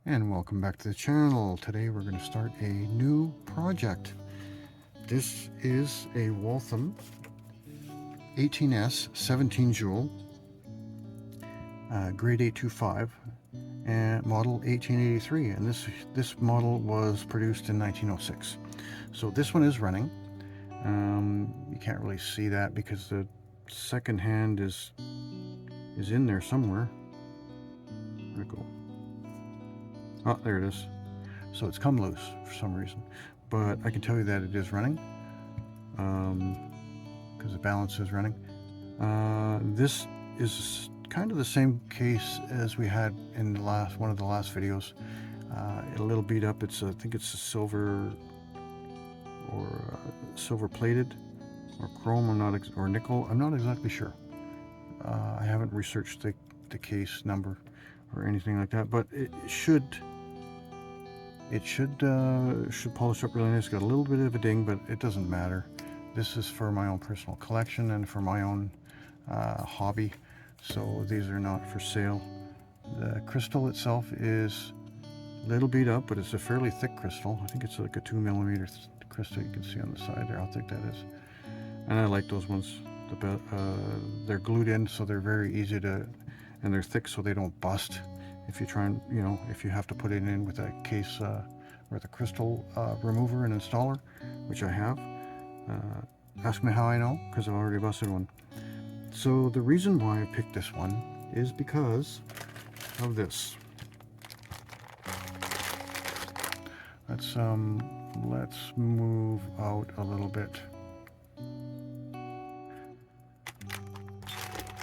And welcome back to the channel. Today we're going to start a new project. This is a Waltham 18S 17 joule grade 825 and model 1883, and this model was produced in 1906. So this one is running. You can't really see that because the second hand is in there somewhere. Where'd it go? Oh, there it is. So it's come loose for some reason, but I can tell you that it is running because the balance is running. This is kind of the same case as we had in one of the last videos. A little beat up. I think it's a silver or silver plated or chrome. Or nickel. I'm not exactly sure. I haven't researched the case number or anything like that, but it should polish up really nice. It's got a little bit of a ding, but it doesn't matter. This is for my own personal collection and for my own hobby, so these are not for sale. The crystal itself is a little beat up, but it's a fairly thick crystal. I think it's like a 2mm crystal. You can see on the side there how thick that is, and I like those ones. They're glued in, so they're very easy to, and they're thick so they don't bust if you try and, if you have to put it in with a case with a crystal remover and installer, which I have. Ask me how I know, because I've already busted one. So the reason why I picked this one is because of this. Let's move out a little bit.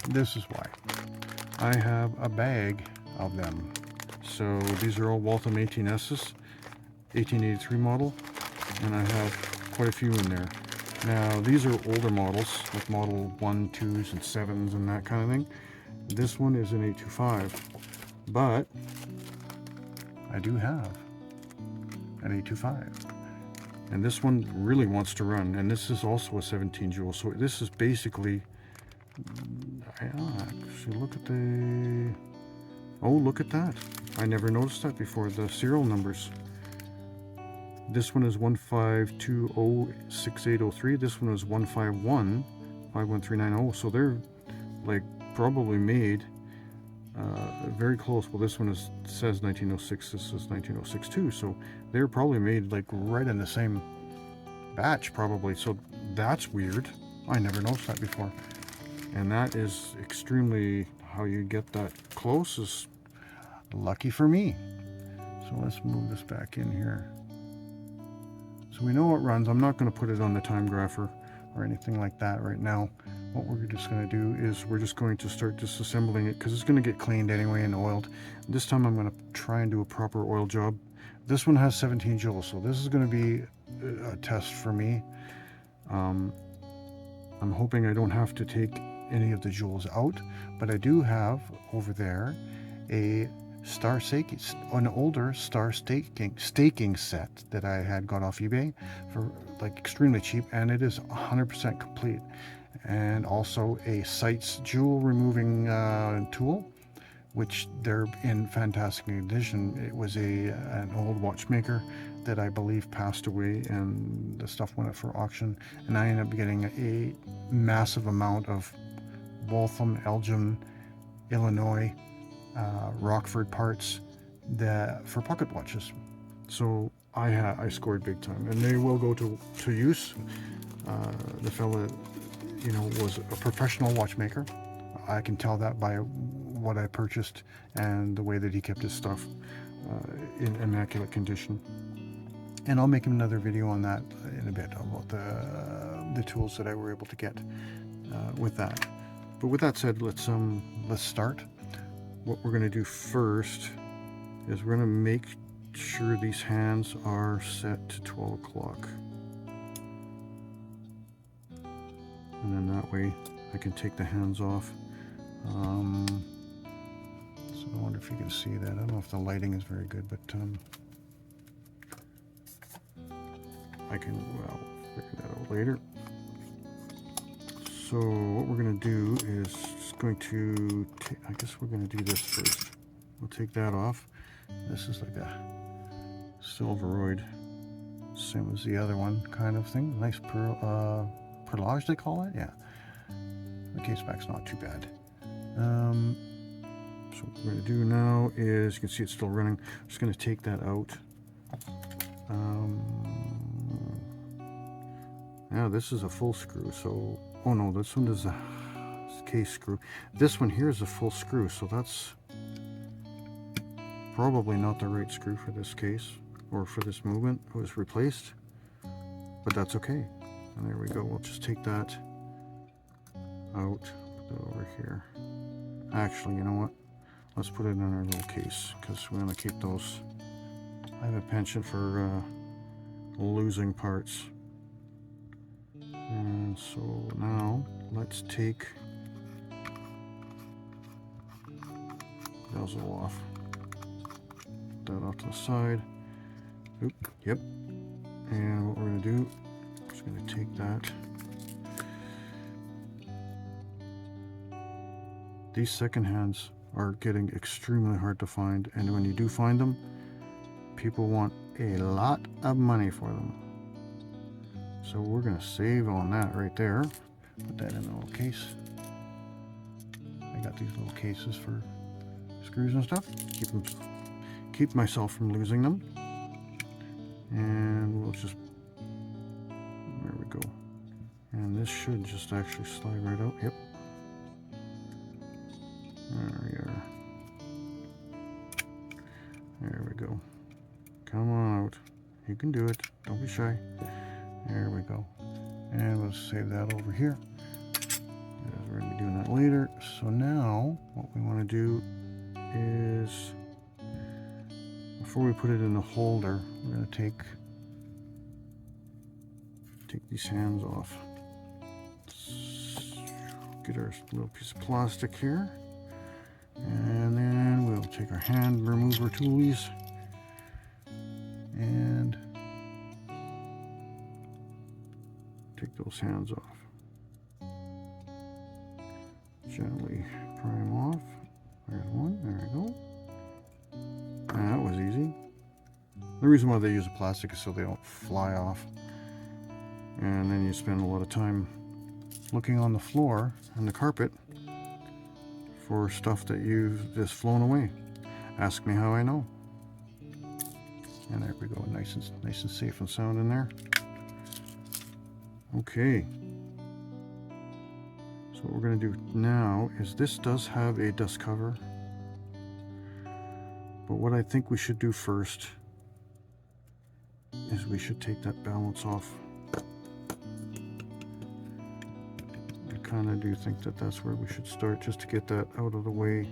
This is why. I have a bag of them. So these are all Waltham 18S's, 1883 model, and I have quite a few in there. Now these are older models, like model 1, 2s, and 7s and that kind of thing. This one is an 825, but I do have an 825. And this one really wants to run, and this is also a 17 joule. So this is basically, actually look at look at that. I never noticed that before, the serial numbers. This one is 15206803. This one is 151-51390. So they're like probably made very close. Well, this one says 1906. This is 1906 too. So they're probably made like right in the same batch, probably. So that's weird. I never noticed that before. And that is extremely, how you get that close is lucky for me. So let's move this back in here. So we know it runs. I'm not going to put it on the time grapher or anything like that right now. What we're just going to do is we're just going to start disassembling it, because it's going to get cleaned anyway and oiled. This time I'm going to try and do a proper oil job. This one has 17 joules, so this is going to be a test for me. I'm hoping I don't have to take any of the joules out, but I do have over there an older star staking set that I had got off eBay for like extremely cheap, and it is 100% complete. And also a Sights joule removing tool, which they're in fantastic condition. It was an old watchmaker that I believe passed away, and the stuff went up for auction, and I ended up getting a massive amount of Waltham, Elgin, Illinois, Rockford parts for pocket watches. So I scored big time, and they will go to use. The fella, was a professional watchmaker. I can tell that by what I purchased and the way that he kept his stuff in immaculate condition. And I'll make another video on that in a bit about the tools that I were able to get with that. But with that said, let's start. What we're going to do first is we're going to make sure these hands are set to 12 o'clock. And then that way I can take the hands off. So I wonder if you can see that. I don't know if the lighting is very good, but I can, figure that out later. So what we're going to do is I guess we're going to do this first. We'll take that off, This is like a silveroid, same as the other one kind of thing. Nice perlage they call it. Yeah, the case back's not too bad. So what we're going to do now is, you can see it's still running. I'm just going to take that out. Now this is a full screw, so, oh no, this one is a case screw. This one here is a full screw, so that's probably not the right screw for this case, or for this movement. It was replaced, but that's okay. And there we go. We'll just take that out, put that over here. Actually, you know what? Let's put it in our little case, because we're going to keep those. I have a penchant for losing parts. And so now let's take bezel off. Put that off to the side. Oop, yep. And what we're going to do, I'm just going to take that. These second hands are getting extremely hard to find, and when you do find them, people want a lot of money for them. So we're going to save on that right there. Put that in a little case. I got these little cases for screws and stuff. Keep myself from losing them. And we'll just, there we go. And this should just actually slide right out. Yep. There we are. There we go. Come on out. You can do it. Don't be shy. There we go. And we'll save that over here, because we're going to be doing that later. So now what we want to do is, before we put it in the holder, we're going to take these hands off. Get our little piece of plastic here, and then we'll take our hand remover toolies and take those hands off. Gently pry them off. There's one. There we go. And that was easy. The reason why they use a plastic is so they don't fly off. And then you spend a lot of time looking on the floor and the carpet for stuff that you've just flown away. Ask me how I know. And there we go. Nice and safe and sound in there. Okay. So what we're going to do now is, this does have a dust cover. But what I think we should do first is we should take that balance off. I kind of do think that that's where we should start, just to get that out of the way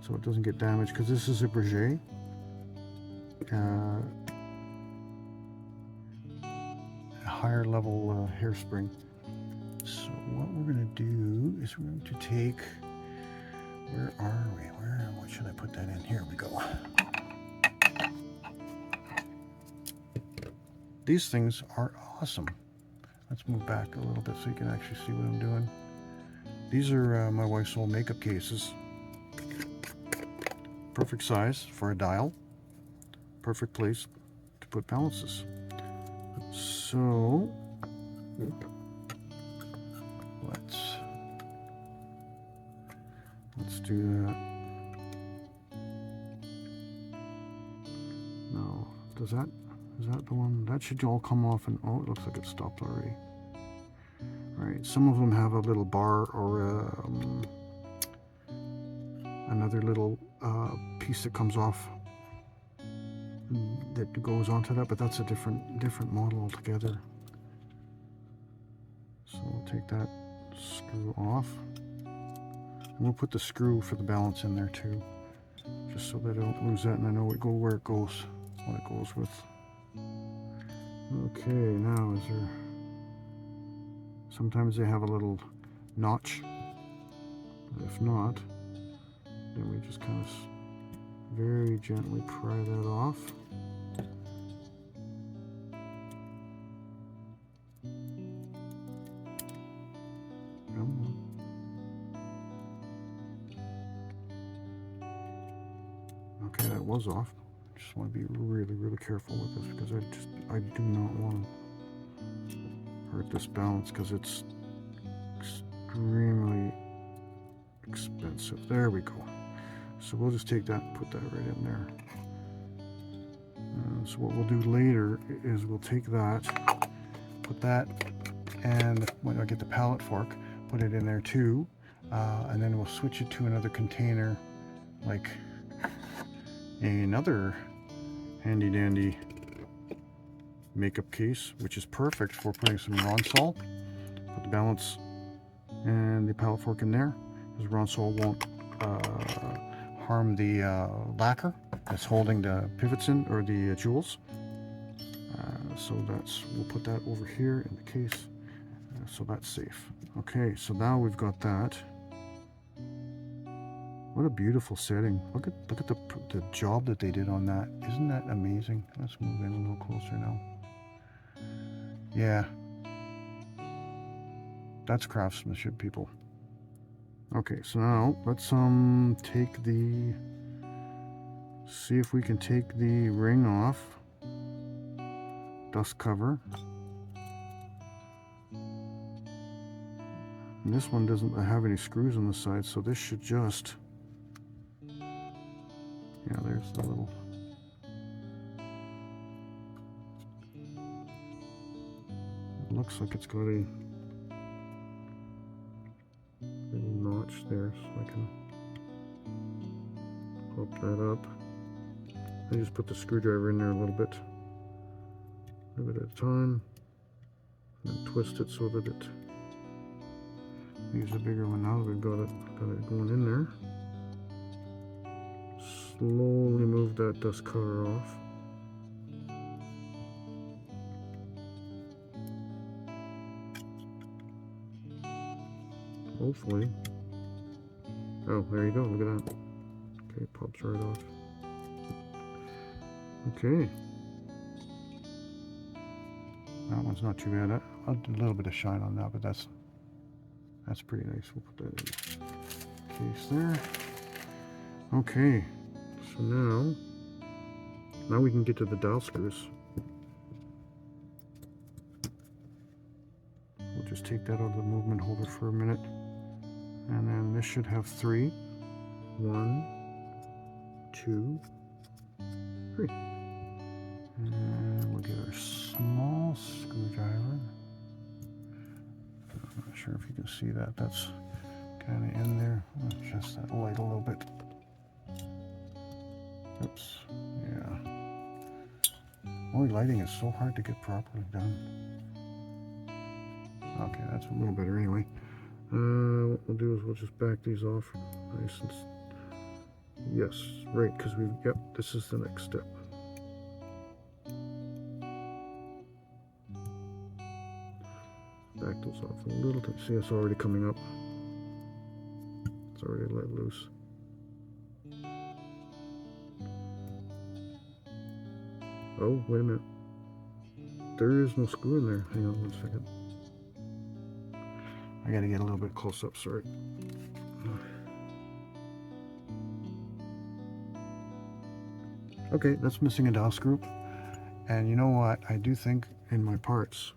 so it doesn't get damaged, because this is a Breguet. A higher level hairspring. So what we're going to do is we're going to take, where are we? What should I put that in? Here we go. These things are awesome. Let's move back a little bit so you can actually see what I'm doing. These are my wife's old makeup cases. Perfect size for a dial. Perfect place to put balances. So let's do that. No, is that the one? That should all come off, and oh, it looks like it stopped already. All right, some of them have a little bar or another little piece that comes off that goes onto that, but that's a different model altogether. So we'll take that screw off, and we'll put the screw for the balance in there too, just so that I don't lose that, and I know where it goes, what it goes with. Okay, now is there, sometimes they have a little notch, but if not, then we just kind of very gently pry that off. Come on. it was off. Just want to be really, really careful with this because I do not want to hurt this balance because it's extremely expensive. There we go. So we'll just take that and put that right in there. So what we'll do later is we'll take that, put that, and when I get the pallet fork, put it in there too, and then we'll switch it to another container, like another handy dandy makeup case, which is perfect for putting some Ronsol. Put the balance and the pallet fork in there, because Ronsol won't harm the lacquer that's holding the pivots in, or the jewels. So we'll put that over here in the case, so that's safe. Okay, so now we've got that. What a beautiful setting. Look at the job that they did on that. Isn't that amazing? Let's move in a little closer now. Yeah. That's craftsmanship, people. Okay, so now let's see if we can take the ring off. Dust cover. And this one doesn't have any screws on the side, so this should just... Yeah, there's the little... It looks like it's got a little notch there, so I can pop that up. I just put the screwdriver in there a little bit at a time, and twist it so that it... Use a bigger one now that we've got it going in there. Slowly move that dust cover off. Hopefully. Oh, there you go, look at that. Okay, it pops right off. Okay. That one's not too bad. I'll do a little bit of shine on that, but that's pretty nice. We'll put that in the case there. Okay, so now we can get to the dowel screws. We'll just take that out of the movement holder for a minute. And then this should have 3. 1, 2, 3. And we'll get our small screwdriver. I'm not sure if you can see that. That's kind of in there. I'll adjust that light a little bit. Oops. Yeah. Only lighting is so hard to get properly done. Okay, that's a little better anyway. What we'll do is we'll just back these off nice and... Yes, right, because yep, this is the next step. Back those off a little bit. See, it's already coming up. It's already let loose. Oh, wait a minute. There is no screw in there. Hang on 1 second. I gotta get a little bit close up, sorry. Okay, that's missing a dowel screw. And you know what? I do think in my parts,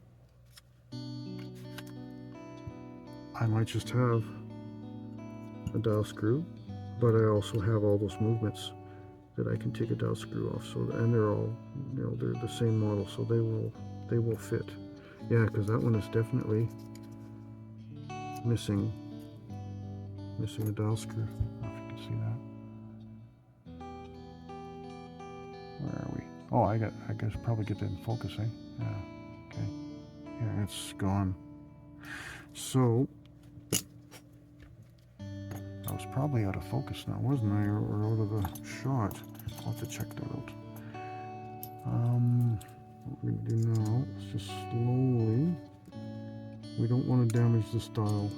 I might just have a dowel screw, but I also have all those movements that I can take a dowel screw off. So, and they're all, you know, they're the same model, so they will fit. Yeah, because that one is definitely missing a dowel screw. I don't know if you can see that. Where are we? Oh, I guess probably get that in focus, eh? Yeah. Okay. Yeah, it's gone. So I was probably out of focus now, wasn't I? Or out of the shot. I'll have to check that out. What we're gonna do now is just slowly. We don't want to damage this dial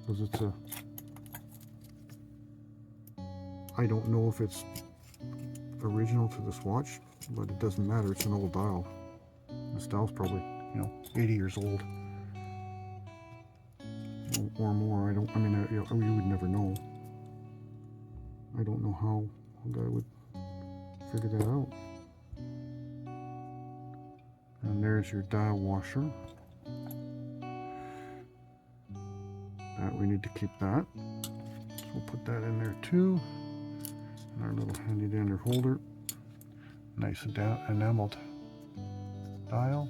because it's a... I don't know if it's original to this watch, but it doesn't matter. It's an old dial. This dial's probably, 80 years old or more. You would never know. I don't know how a guy would figure that out. And there's your dial washer. That we need to keep that. So we'll put that in there too. And our little handy dandy holder. Nice enameled dial.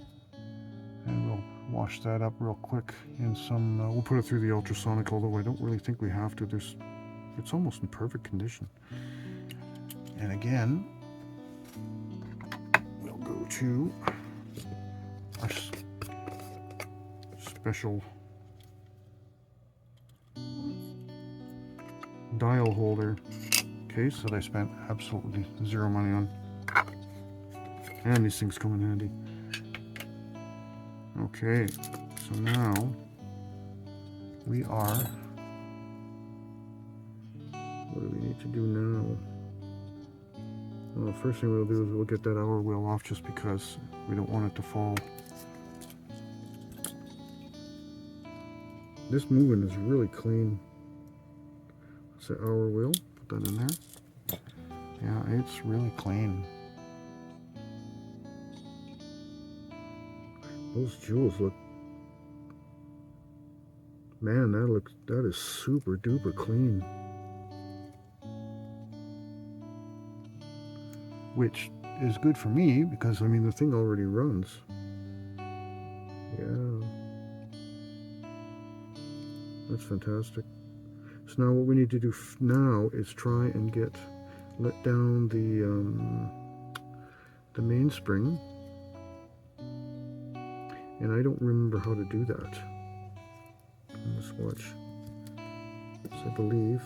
And we'll wash that up real quick in some, we'll put it through the ultrasonic, although I don't really think we have to. It's almost in perfect condition. And again, we'll go to our special dial holder case that I spent absolutely zero money on. And these things come in handy. Okay, so now we are, what do we need to do now? Well, the first thing we'll do is we'll get that hour wheel off just because we don't want it to fall. This movement is really clean. It's the hour wheel, put that in there. Yeah, it's really clean. Those jewels look, man, that is super duper clean. Which is good for me because, I mean, the thing already runs. Yeah. That's fantastic. So now what we need to do now is try and let down the mainspring. And I don't remember how to do that. Let's watch. So I believe.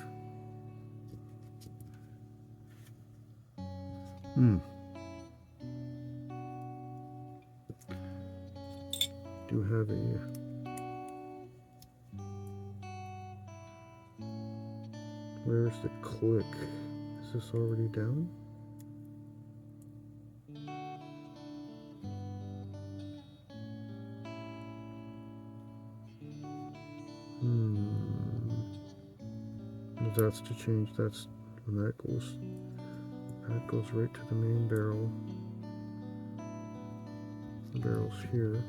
Do have where's the click? Is this already down? That's to change. That's when that goes right to the main barrel. The barrel's here.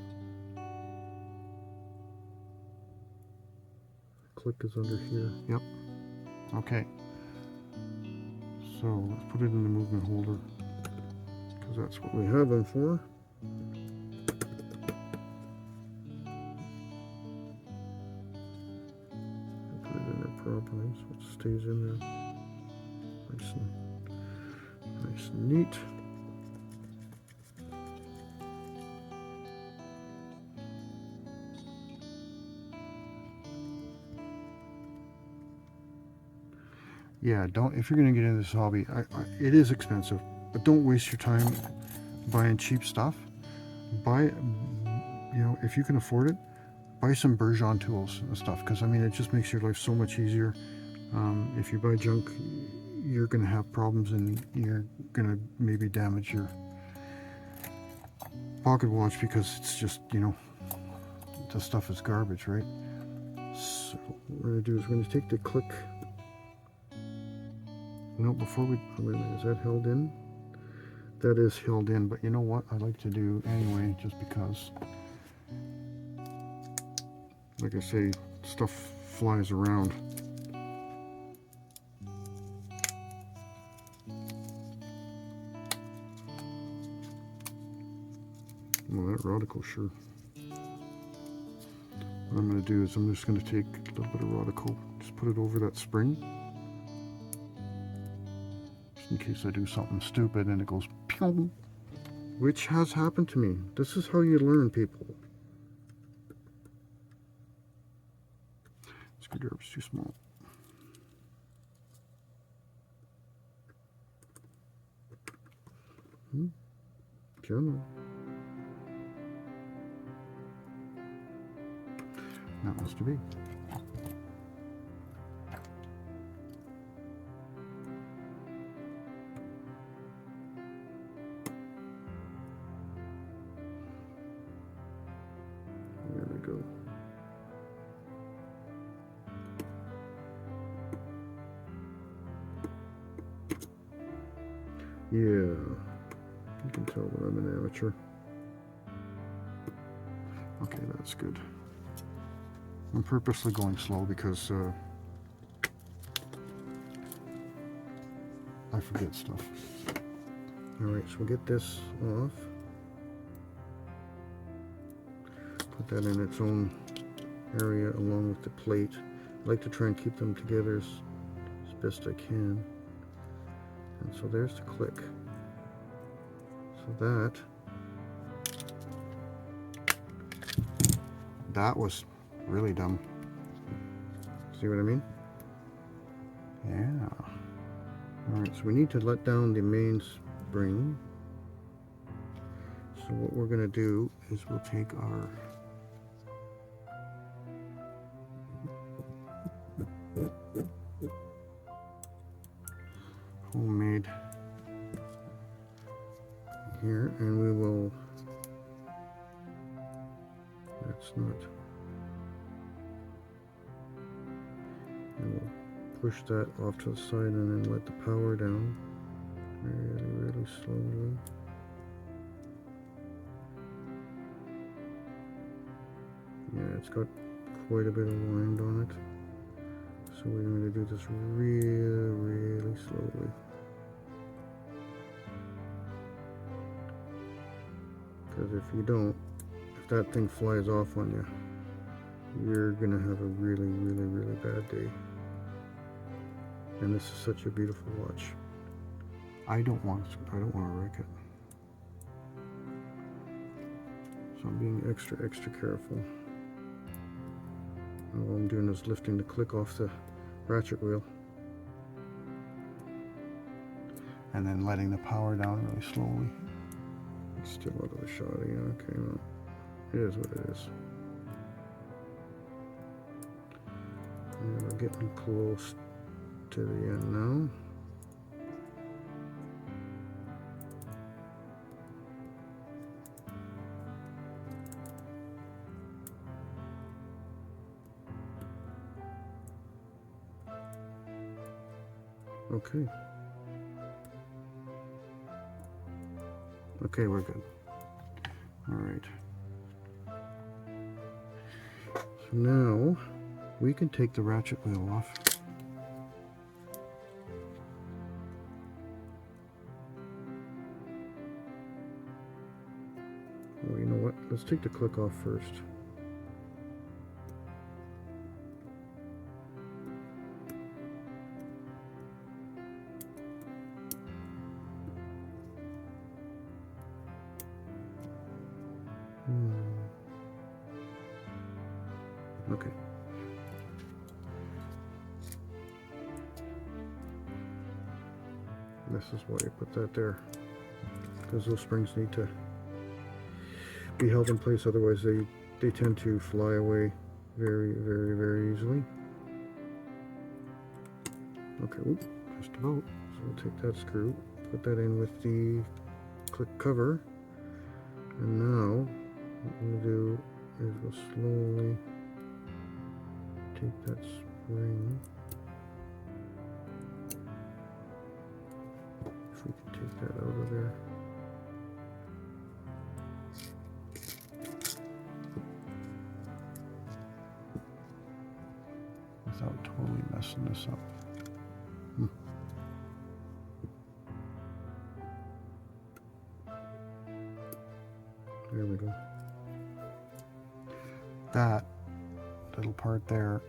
Click is under here. Yep. Okay. So let's put it in the movement holder because that's what we have them for. Put it in there properly so it stays in there nice and neat. Yeah, if you're going to get into this hobby, it is expensive, but don't waste your time buying cheap stuff. If you can afford it, buy some Bergeron tools and stuff, because I mean, it just makes your life so much easier. If you buy junk, you're going to have problems and you're going to maybe damage your pocket watch because it's just, the stuff is garbage, right? So what we're going to do is we're going to take the click. Before wait a minute, is that held in? That is held in, but you know what I like to do anyway, just because, like I say, stuff flies around. Well, that Rodico, sure. What I'm going to do is I'm just going to take a little bit of Rodico, just put it over that spring. In case I do something stupid and it goes pew, which has happened to me. This is how you learn, people. Screwdriver's too small. Come on. That was to be. There we go. Yeah, you can tell that I'm an amateur. Okay, that's good. I'm purposely going slow because I forget stuff. Alright, so we'll get this off. Put that in its own area along with the plate. I like to try and keep them together as best I can. And so there's the click. So that was really dumb. See what I mean? Yeah. Alright, so we need to let down the main spring. So what we're going to do is we'll take our homemade here, and we will, that's not, and we'll push that off to the side and then let the power down really slowly. Yeah, it's got quite a bit of wind on it, so we're going to do this really slowly. Because if you don't, if that thing flies off on you, you're going to have a really bad day. And this is such a beautiful watch. I don't want to wreck it. So I'm being extra careful. And all I'm doing is lifting the click off the ratchet wheel. And then letting the power down really slowly. It's still out of the shot again. Okay, well, it is what it is. And we're getting close to the end now. Okay. Okay, we're good. All right. So now we can take the ratchet wheel off. Well, you know what? Let's take the click off first. Okay. This is why you put that there, because those springs need to be held in place, otherwise they tend to fly away very easily. Okay, whoop, just about. So we'll take that screw, put that in with the click cover, and now what we'll do is we'll slowly take that spring. If we can take that out of there. Without totally messing this up. There we go. That little part there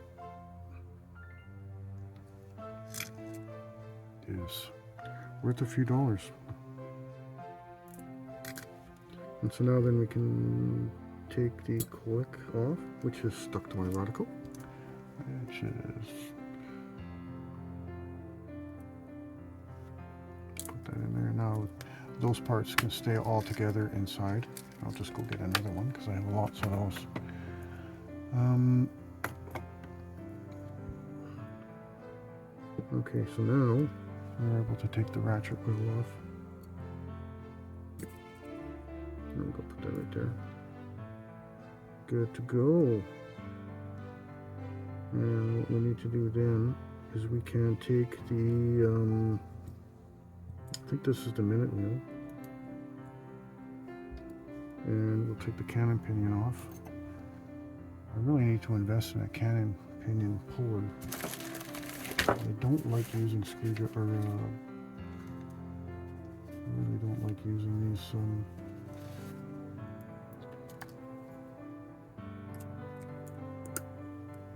is worth a few dollars. And so now then we can take the click off, which is stuck to my radical, which is, put that in there. Now those parts can stay all together inside. I'll just go get another one because I have lots of those. Okay, so now we're able to take the ratchet wheel off. There we go, put that right there. Good to go. And what we need to do then is we can take the think this is the minute wheel. And we'll take the cannon pinion off. I really need to invest in a cannon pinion puller. I don't like using screwdriver, I really don't like using these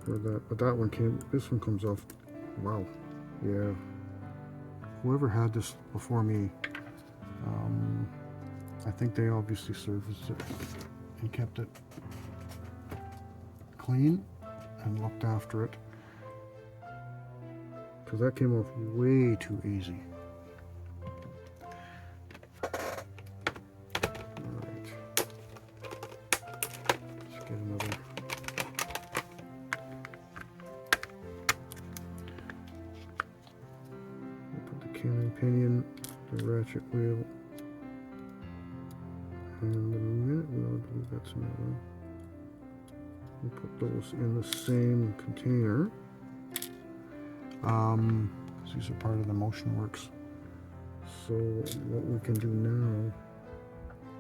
for that, but that one came, this one comes off, wow, yeah. Whoever had this before me, I think they obviously serviced it and kept it clean and looked after it, because that came off way too easy. Alright, let's get another. We'll put the cannon pinion, the ratchet wheel, and the minute wheel. I believe that's another one. We'll put those in the same container. These are part of the motion works. So what we can do now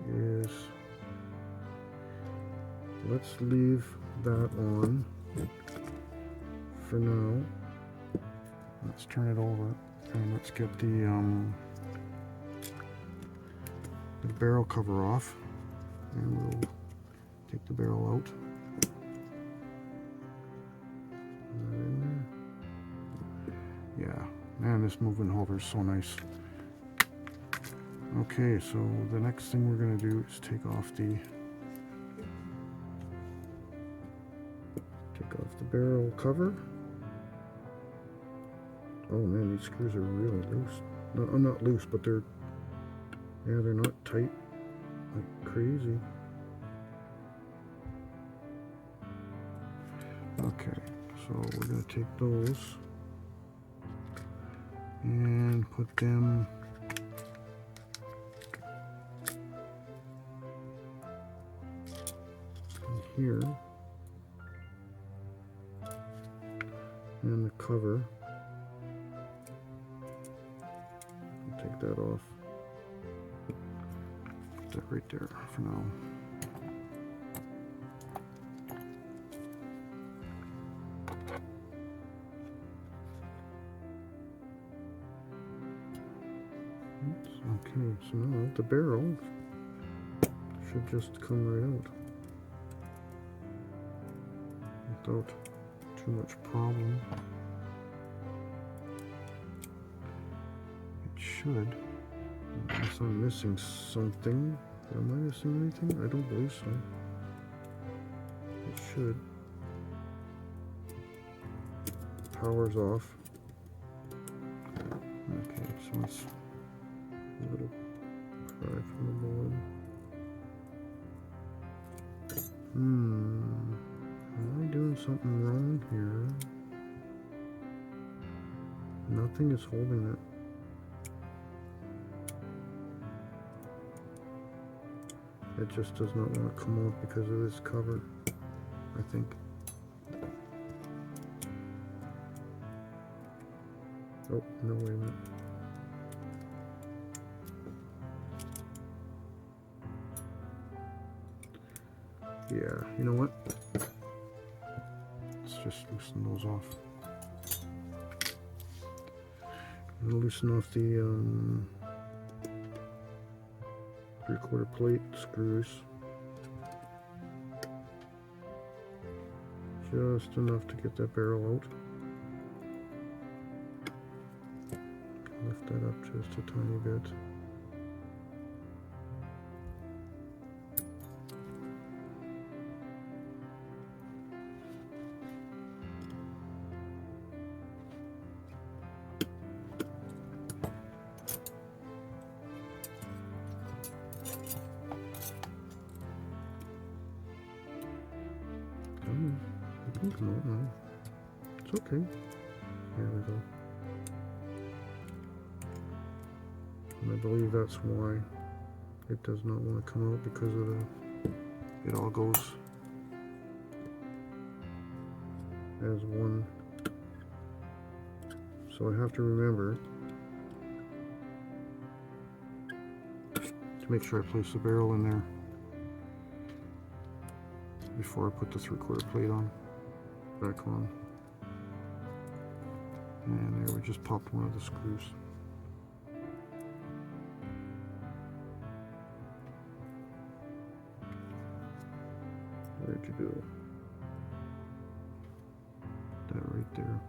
is, let's leave that on for now. Let's turn it over and let's get the barrel cover off, and we'll take the barrel out. Yeah, man, this movement holder is so nice. Okay, so the next thing we're going to do is take off the barrel cover. Oh man, these screws are really loose. No, not loose, but they're not tight like crazy. Okay, so we're going to take those and put them in here, and the cover, we'll take that off, put that right there for now. Okay, so now the barrel should just come right out without too much problem. It should, unless I'm missing something. Am I missing anything? I don't believe so. It should. Power's off. Okay, so it's a little pry from the board. Am I doing something wrong here? Nothing is holding it. It just does not want to come off because of this cover, I think. Oh, no, wait a minute. Yeah, you know what? Let's just loosen those off. I'm gonna loosen off the 3/4 plate screws. Just enough to get that barrel out. Lift that up just a tiny bit. It can come out now. It's okay. There we go. And I believe that's why it does not want to come out, because of it all goes as one. So I have to remember to make sure I place the barrel in there before I put the 3/4 plate on, back on. And there, we just popped one of the screws. Where'd you go? That right there.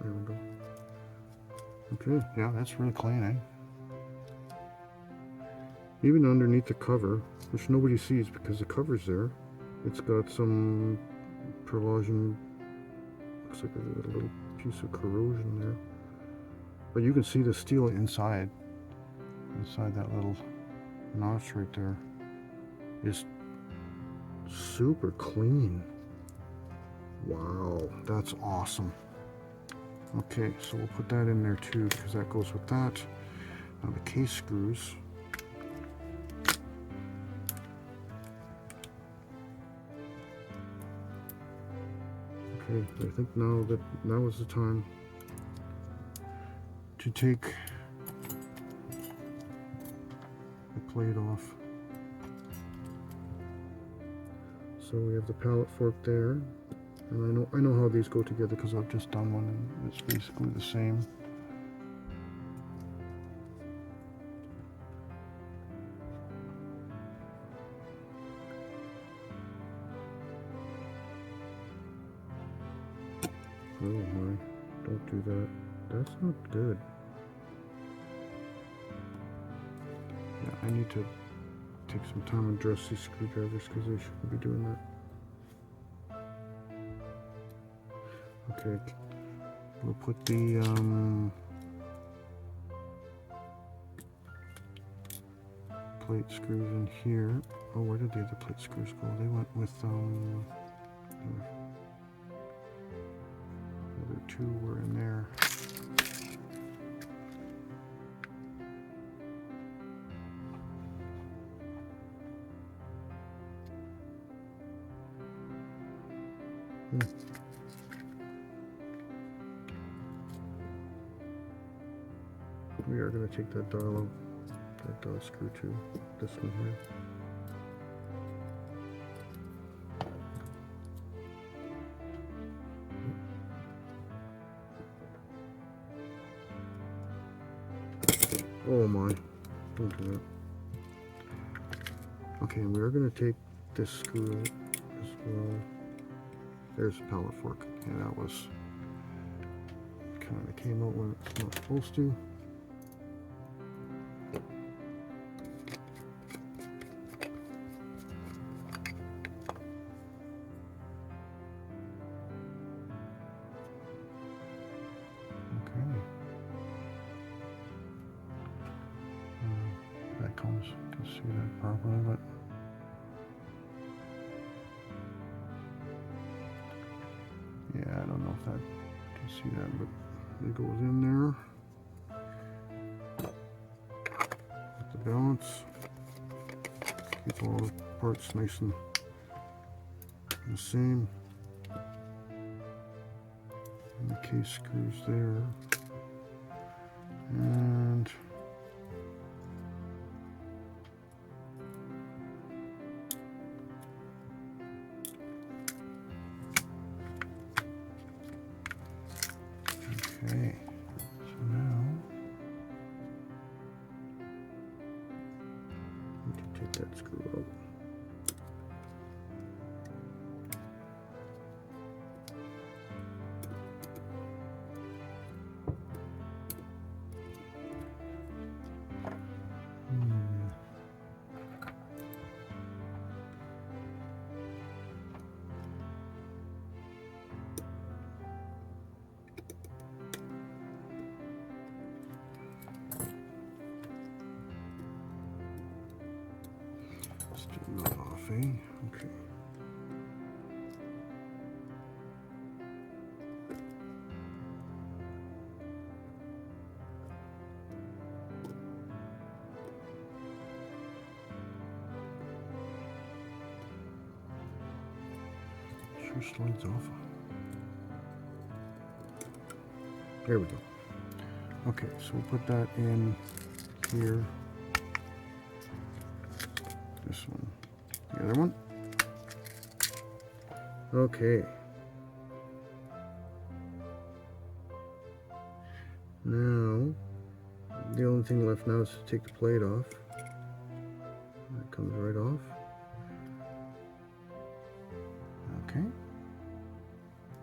There we go. Okay, yeah, that's really clean, eh? Even underneath the cover, which nobody sees because the cover's there, it's got some perlage. Looks like a little piece of corrosion there. But you can see the steel inside that little notch right there is super clean. Wow, that's awesome. Okay, so we'll put that in there too because that goes with that. Now the case screws. Okay, I think now is the time to take the plate off. So we have the pallet fork there, and I know how these go together because I've just done one and it's basically the same. Oh my, don't do that. That's not good. Yeah, I need to take some time and dress these screwdrivers because they shouldn't be doing that. Okay, we'll put the plate screws in here. Oh, where did the other plate screws go? They went with the other two were in there. We are going to take that dial out, that dial screw too, this one here. Oh my, don't do that. Okay, and we are going to take this screw as well. There's the pallet fork. Yeah, that was kind of came out when it's not supposed to. That comes, you can see that properly, but yeah, I don't know if that you can see that, but it goes in there with the balance. Keep all the parts nice and the same. And the case screws there, and okay, so now we can take that screw out. Let's do that off, eh? Okay. sure slides off. There we go. Okay, so we'll put that in here. This one. The other one. Okay. Now, the only thing left now is to take the plate off. That comes right off. Okay.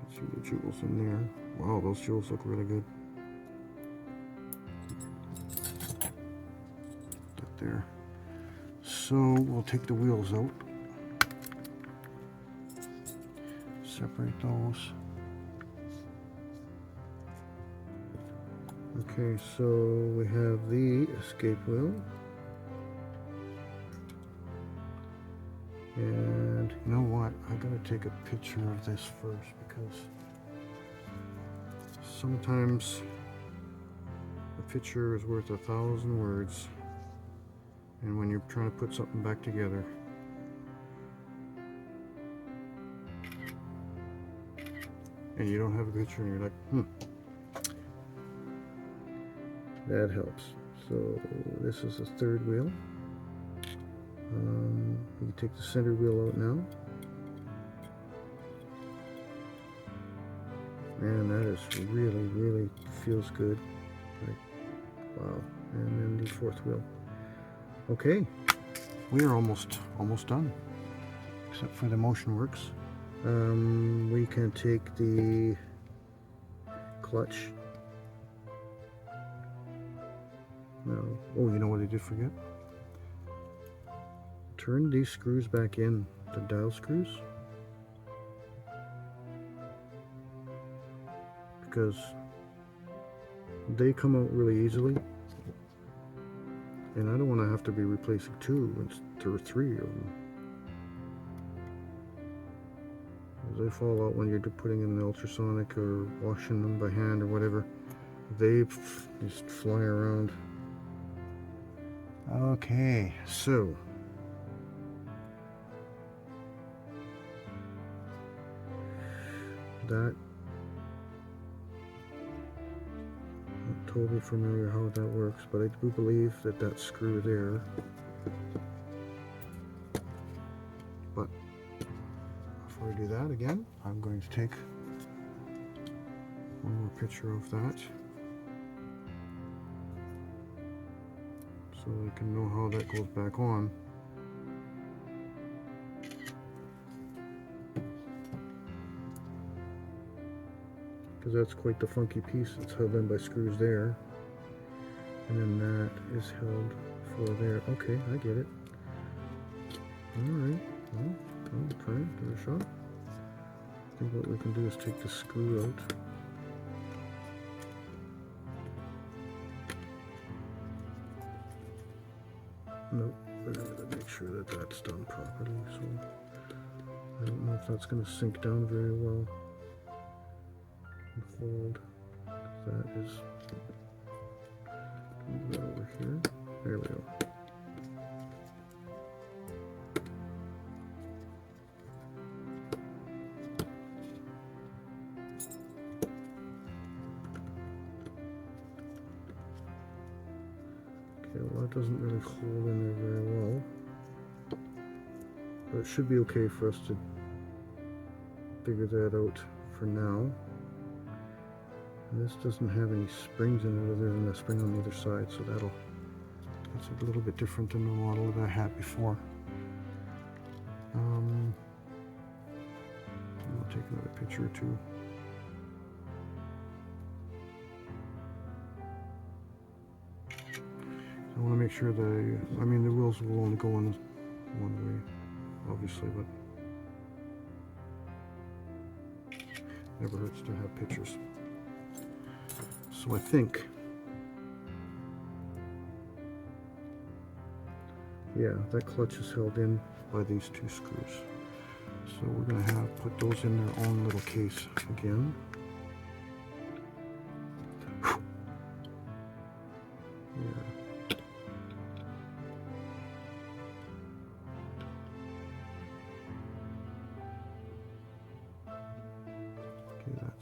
Let's see the jewels in there. Wow, those jewels look really good. That there. So we'll take the wheels out. Separate those. Okay, so we have the escape wheel. And you know what? I gotta take a picture of this first because sometimes a picture is worth 1,000 words. And when you're trying to put something back together, and you don't have a picture and you're like, that helps. So this is the third wheel. You take the center wheel out now. Man, that is really feels good. Like, wow. And then the fourth wheel. Okay, we are almost done, except for the motion works. We can take the clutch. No. Oh, you know what I did forget? Turn these screws back in, the dial screws, because they come out really easily, and I don't want to have to be replacing 2 or 3 of them. They fall out when you're putting in the ultrasonic or washing them by hand or whatever. They just fly around. Okay, so that, I'm not totally familiar how that works, but I do believe that that screw there. But before I do that again, I'm going to take one more picture of that so I can know how that goes back on. Because that's quite the funky piece. It's held in by screws there, and then that is held for there. Okay, I get it. Alright, well, I'll try it, give it a shot. I think what we can do is take the screw out. Nope, we're going to make sure that that's done properly, so I don't know if that's going to sink down very well and hold. That is, move that over here. There we go. Okay, well, that doesn't really hold in there very well, but it should be okay for us to figure that out for now. And this doesn't have any springs in it other than the spring on the other side, so that's a little bit different than the model that I had before. I'll take another picture or two. I want to make sure I mean, the wheels will only go in one way, obviously, but never hurts to have pictures. So I think, yeah, that clutch is held in by these 2 screws. So we're going to put those in their own little case again. Yeah.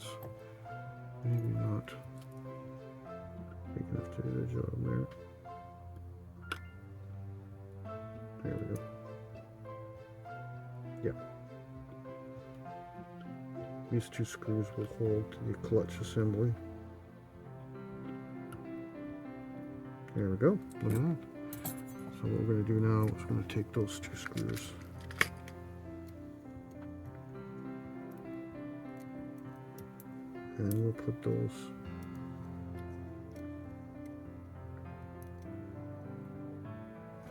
It's maybe not big enough to do the job there. There we go. Yeah. These two screws will hold the clutch assembly. There we go. Look at that. So what we're going to do now is we're going to take those two screws. And we'll put those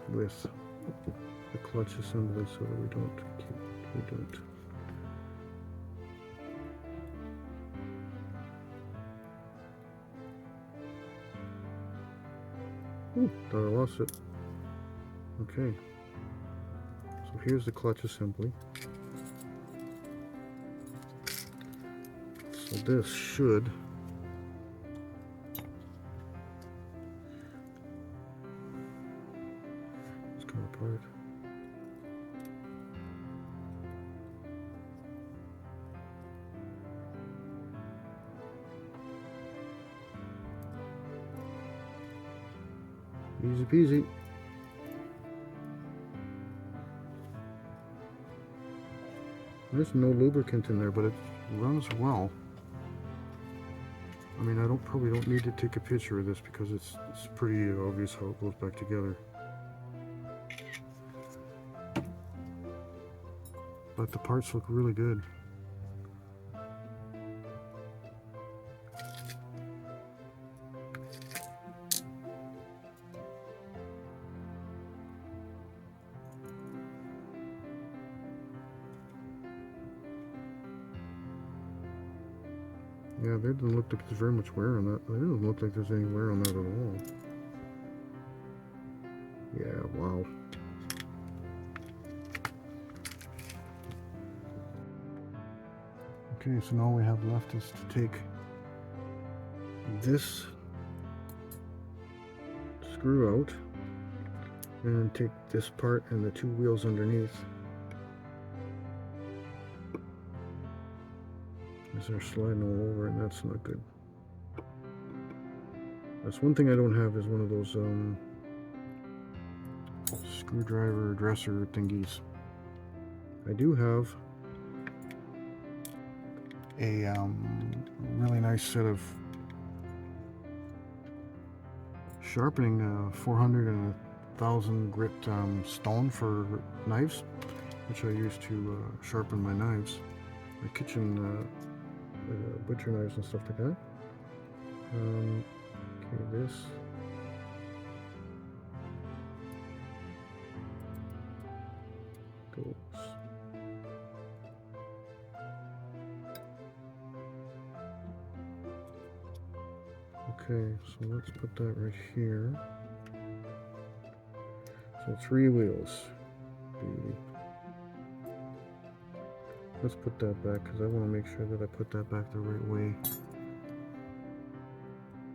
with the clutch assembly so that we don't. Ooh, thought I lost it. Okay. So here's the clutch assembly. So this should come apart. Easy peasy. There's no lubricant in there, but it runs well. I mean, probably don't need to take a picture of this because it's pretty obvious how it goes back together. But the parts look really good. Yeah, there doesn't look like there's very much wear on that. There doesn't look like there's any wear on that at all. Yeah, wow. Okay, so now all we have left is to take this screw out and take this part and the two wheels underneath. They're sliding all over and that's not good. That's one thing I don't have is one of those screwdriver dresser thingies. I do have a really nice set of sharpening 400 and 1000 grit stone for knives, which I use to sharpen my knives, my kitchen butcher knives and stuff like that. Okay, this. Goes. Okay, so let's put that right here. So 3 wheels. Let's put that back because I want to make sure that I put that back the right way.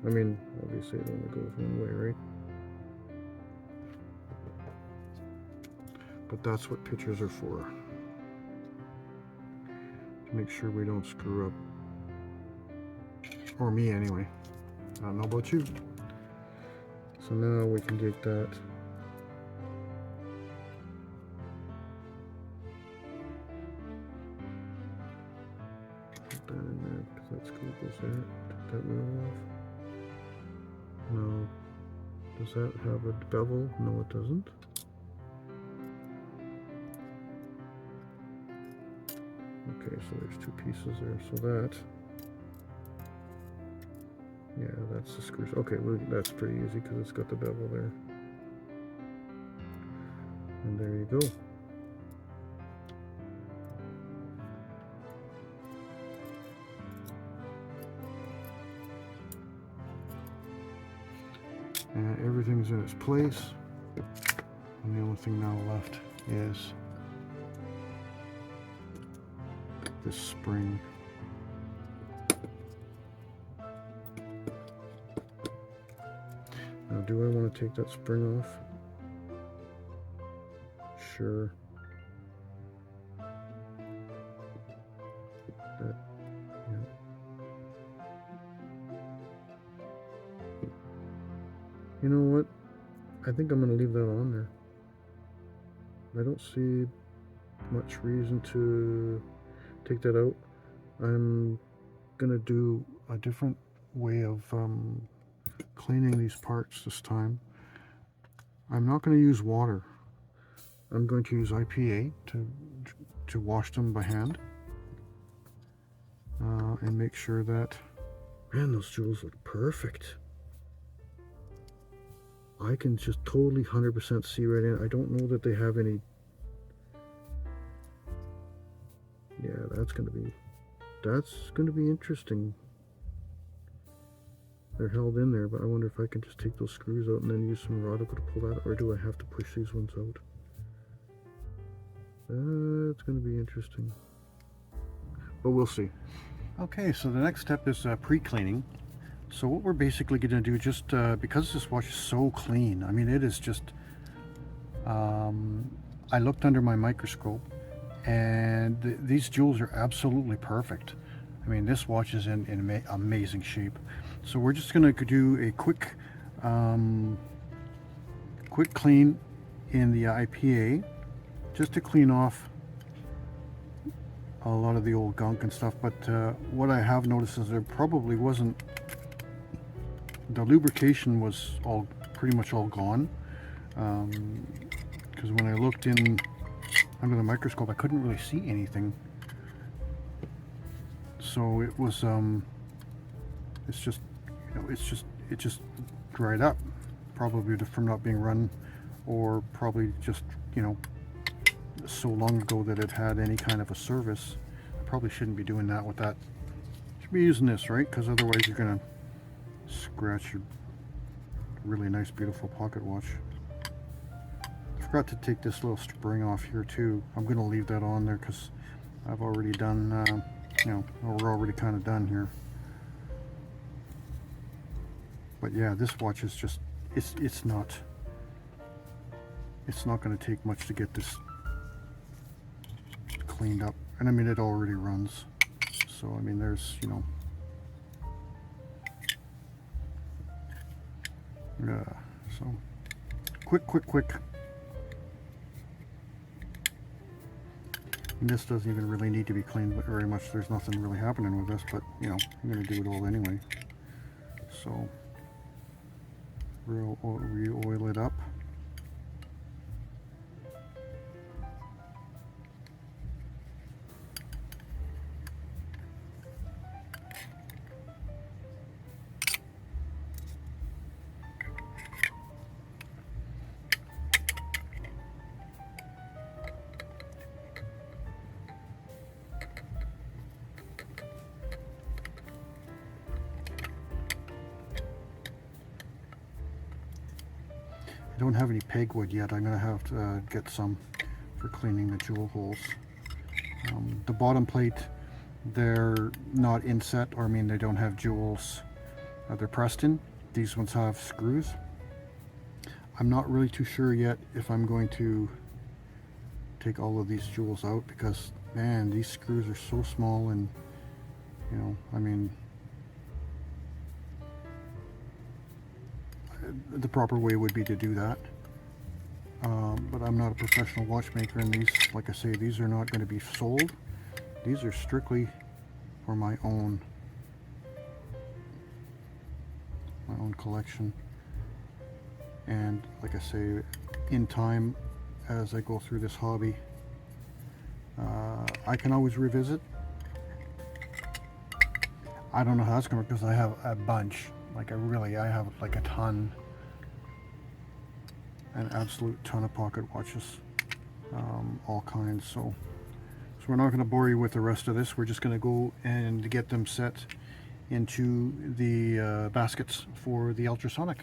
I mean, obviously it only goes one way, right? But that's what pictures are for. To make sure we don't screw up. Or me anyway. I don't know about you. So now we can get that. Put that in there because that screw goes there. Take that wheel off. No. Does that have a bevel? No, it doesn't. Okay, so there's 2 pieces there. So that, yeah, that's the screws. Okay, that's pretty easy because it's got the bevel there. And there you go. And everything's in its place. And the only thing now left is this spring. Now, do I want to take that spring off? Sure. That, yeah. You know what? I think I'm going to leave that on there. I don't see much reason to take that out. I'm going to do a different way of cleaning these parts this time. I'm not going to use water. I'm going to use IPA to wash them by hand and make sure that, man, those jewels look perfect. I can just totally 100% see right in. I don't know that they have any. Yeah, that's gonna be interesting. They're held in there, but I wonder if I can just take those screws out and then use some rod to pull that, or do I have to push these ones out? That's gonna be interesting, but we'll see. Okay, so the next step is pre-cleaning. So what we're basically going to do, just because this watch is so clean, I mean, it is just, I looked under my microscope and these jewels are absolutely perfect. I mean, this watch is in amazing shape. So we're just going to do a quick clean in the IPA, just to clean off a lot of the old gunk and stuff. But what I have noticed is there probably wasn't, the lubrication was pretty much all gone, because when I looked in under the microscope I couldn't really see anything. So it was it's just, you know, it just dried up, probably from not being run, or probably just, you know, so long ago that it had any kind of a service. I probably shouldn't be doing that with that. Should be using this, right? Because otherwise you're gonna scratch your really nice, beautiful pocket watch. I forgot to take this little spring off here too. I'm going to leave that on there because I've already done, you know, we're already kind of done here. But yeah, this watch is just, it's not going to take much to get this cleaned up. And I mean, it already runs. So I mean, there's, you know, yeah, so quick. And this doesn't even really need to be cleaned very much. There's nothing really happening with this, but you know, I'm going to do it all anyway. So re-oil it up. I don't have any pegwood yet. I'm going to have to get some for cleaning the jewel holes. The bottom plate, they're not inset, or I mean they don't have jewels. They're pressed in. These ones have screws. I'm not really too sure yet if I'm going to take all of these jewels out, because man, these screws are so small, and you know, I mean, the proper way would be to do that, but I'm not a professional watchmaker, and these, like I say, these are not going to be sold. These are strictly for my own collection. And like I say, in time, as I go through this hobby, I can always revisit. I don't know how that's going to work, because I have a bunch. Like I have like a ton, an absolute ton of pocket watches, all kinds. So we're not going to bore you with the rest of this. We're just going to go and get them set into the baskets for the ultrasonic.